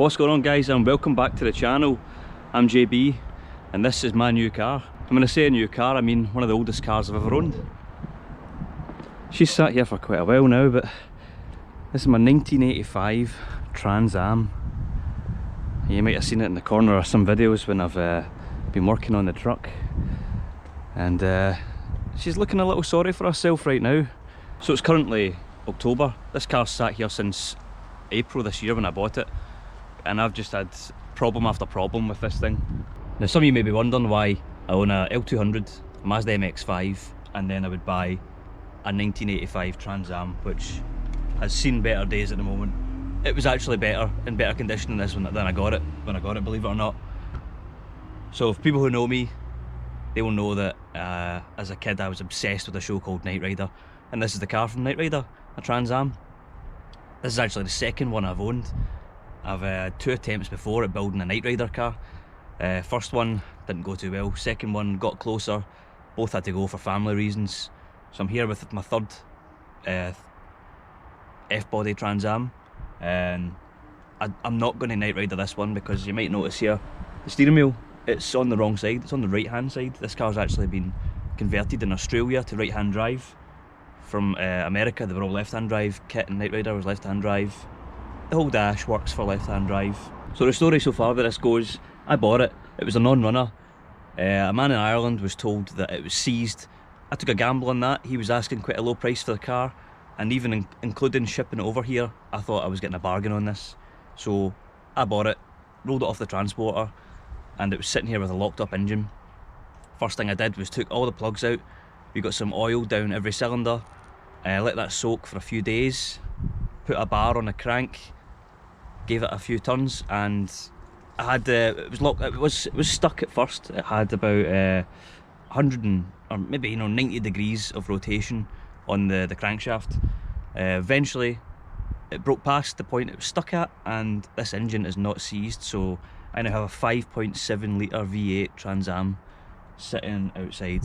What's going on, guys, and welcome back to the channel. I'm JB and this is my new car. And when I say a new car, I mean one of the oldest cars I've ever owned. She's sat here for quite a while now, but this is my 1985 Trans Am. You might have seen it in the corner of some videos when I've been working on the truck. And she's looking a little sorry for herself right now. So it's currently October. This car's sat here since April this year when I bought it. And I've just had problem after problem with this thing. Now some of you may be wondering why I own a L200, a Mazda MX-5, and then I would buy a 1985 Trans Am, which has seen better days at the moment. It was actually better, in better condition than this one than I got it, when I got it, believe it or not. So if people who know me, they will know that as a kid I was obsessed with a show called Knight Rider, and this is the car from Knight Rider, a Trans Am. This is actually the second one I've owned. I've had 2 attempts before at building a Knight Rider car. First one didn't go too well, second one got closer, both had to go for family reasons. So I'm here with my third F-body Trans Am, and I'm not going to Knight Rider this one because you might notice here, the steering wheel, it's on the wrong side, it's on the right hand side. This car's actually been converted in Australia to right hand drive. From America they were all left hand drive, kit and Knight Rider was left hand drive. The whole dash works for left hand drive. So the story so far that this goes, I bought it, it was a non-runner. A man in Ireland was told that it was seized. I took a gamble on that. He was asking quite a low price for the car, and even including shipping it over here, I thought I was getting a bargain on this. So I bought it, rolled it off the transporter, and it was sitting here with a locked up engine. First thing I did was took all the plugs out. We got some oil down every cylinder, let that soak for a few days, put a bar on the crank, gave it a few turns, and I had it was locked. It was stuck at first. It had about 100 or maybe 90 degrees of rotation on the crankshaft. Eventually, it broke past the point it was stuck at, and this engine is not seized. So I now have a 5.7 litre V8 Trans Am sitting outside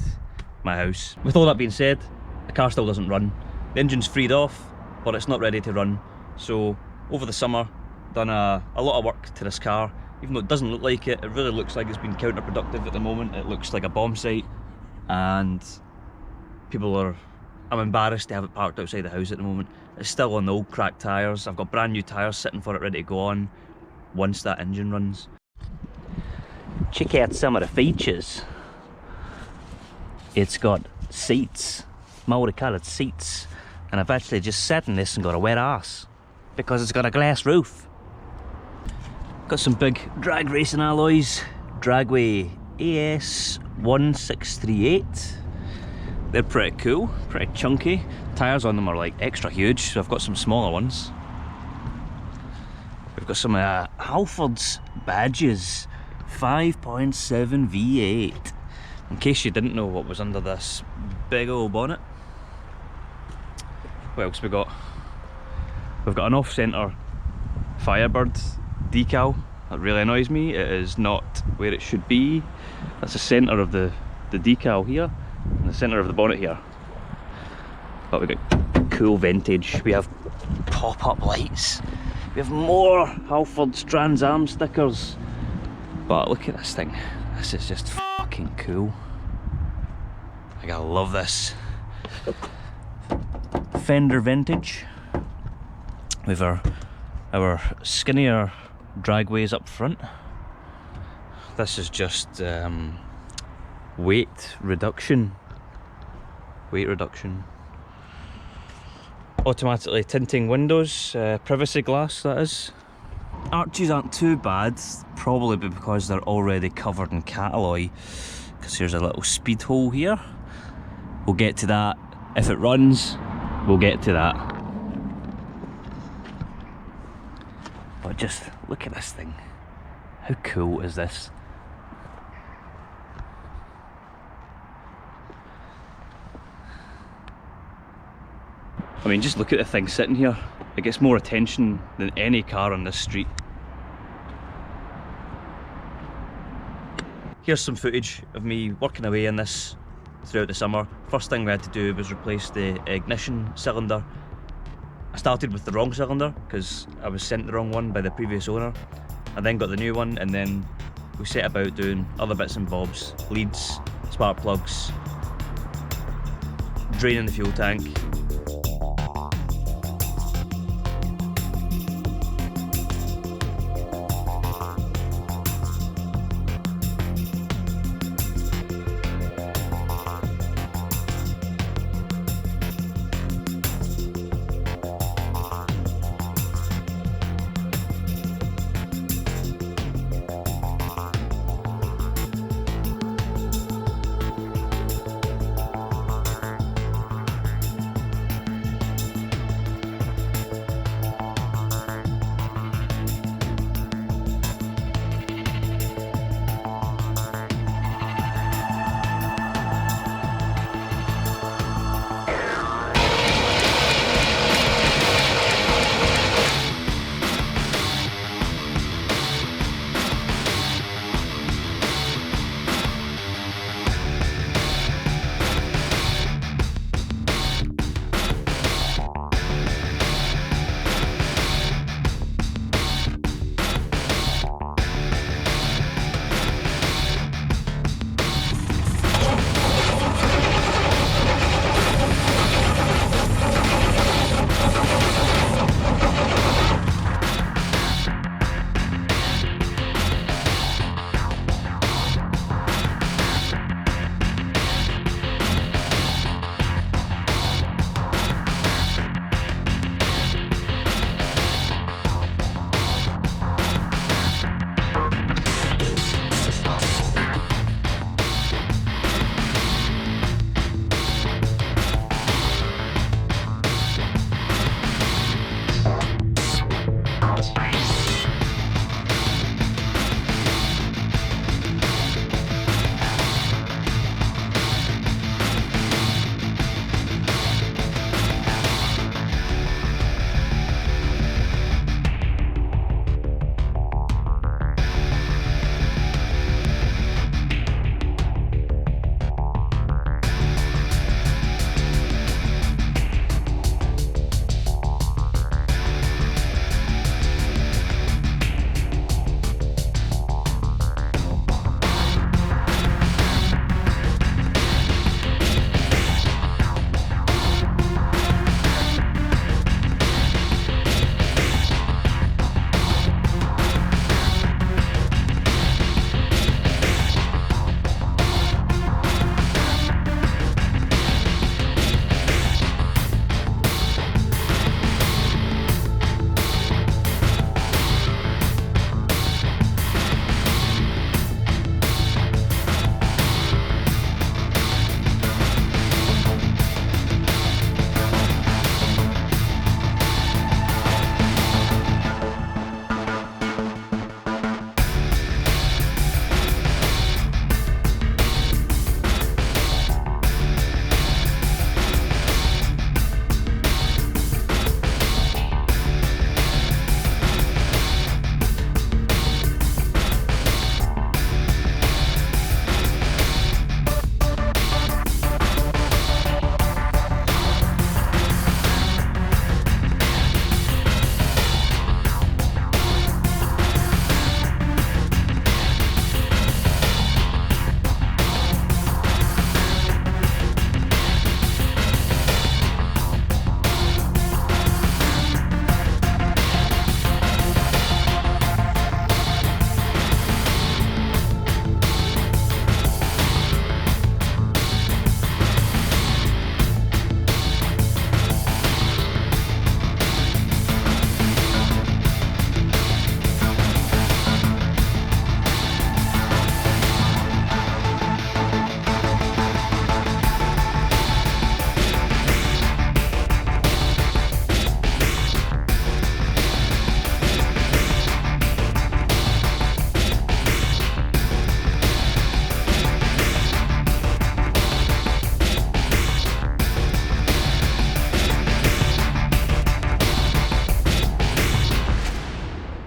my house. With all that being said, the car still doesn't run. The engine's freed off, but it's not ready to run. So over the summer, done a lot of work to this car. Even though it doesn't look like it, it really looks like it's been counterproductive at the moment. It looks like a bomb site, and I'm embarrassed to have it parked outside the house at the moment. It's still on the old cracked tyres. I've got brand new tyres sitting for it ready to go on once that engine runs. Check out some of the features. It's got seats, multicoloured seats, and I've actually just sat in this and got a wet ass because it's got a glass roof. Got some big drag racing alloys, Dragway AS1638. They're pretty cool, pretty chunky. Tyres on them are like extra huge, so I've got some smaller ones. We've got some Halfords badges, 5.7 V8. In case you didn't know what was under this big old bonnet. What else we got? We've got an off-centre Firebird decal. That really annoys me. It is not where it should be. That's the centre of the decal here, and the centre of the bonnet here. But we got cool vintage. We have pop-up lights. We have more Halfords Trans Am stickers. But look at this thing. This is just fucking cool. Like, I love this. Fender vintage. With our skinnier dragways up front. This is just weight reduction. Automatically tinting windows, privacy glass that is. Arches aren't too bad, probably because they're already covered in cat alloy, because here's a little speed hole here. We'll get to that. If it runs, we'll get to that. But just look at this thing. How cool is this? I mean, just look at the thing sitting here. It gets more attention than any car on this street. Here's some footage of me working away in this throughout the summer. First thing we had to do was replace the ignition cylinder. I started with the wrong cylinder because I was sent the wrong one by the previous owner. I then got the new one, and then we set about doing other bits and bobs, leads, spark plugs, draining the fuel tank.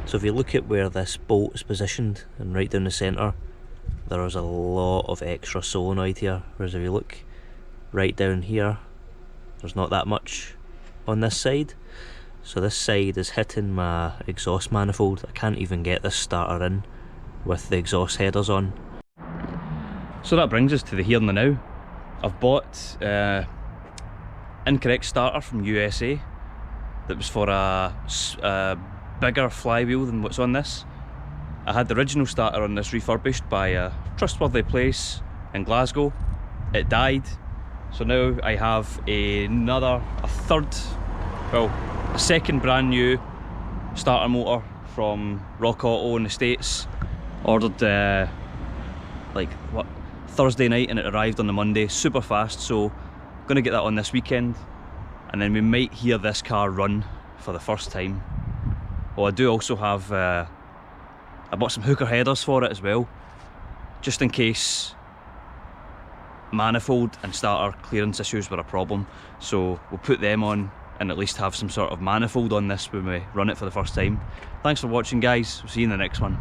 So if you look at where this bolt is positioned and right down the centre, there is a lot of extra solenoid here, whereas if you look right down here, there's not that much on this side. So this side is hitting my exhaust manifold. I can't even get this starter in with the exhaust headers on. So that brings us to the here and the now. I've bought incorrect starter from USA that was for a bigger flywheel than what's on this. I had the original starter on this refurbished by a trustworthy place in Glasgow. It died, so now I have a second brand new starter motor from Rock Auto in the States. Ordered Thursday night, and it arrived on the Monday, super fast. So gonna get that on this weekend, and then we might hear this car run for the first time. Well, I do also have I bought some hooker headers for it as well, just in case manifold and starter clearance issues were a problem. So we'll put them on and at least have some sort of manifold on this when we run it for the first time. Thanks for watching, guys. We'll see you in the next one.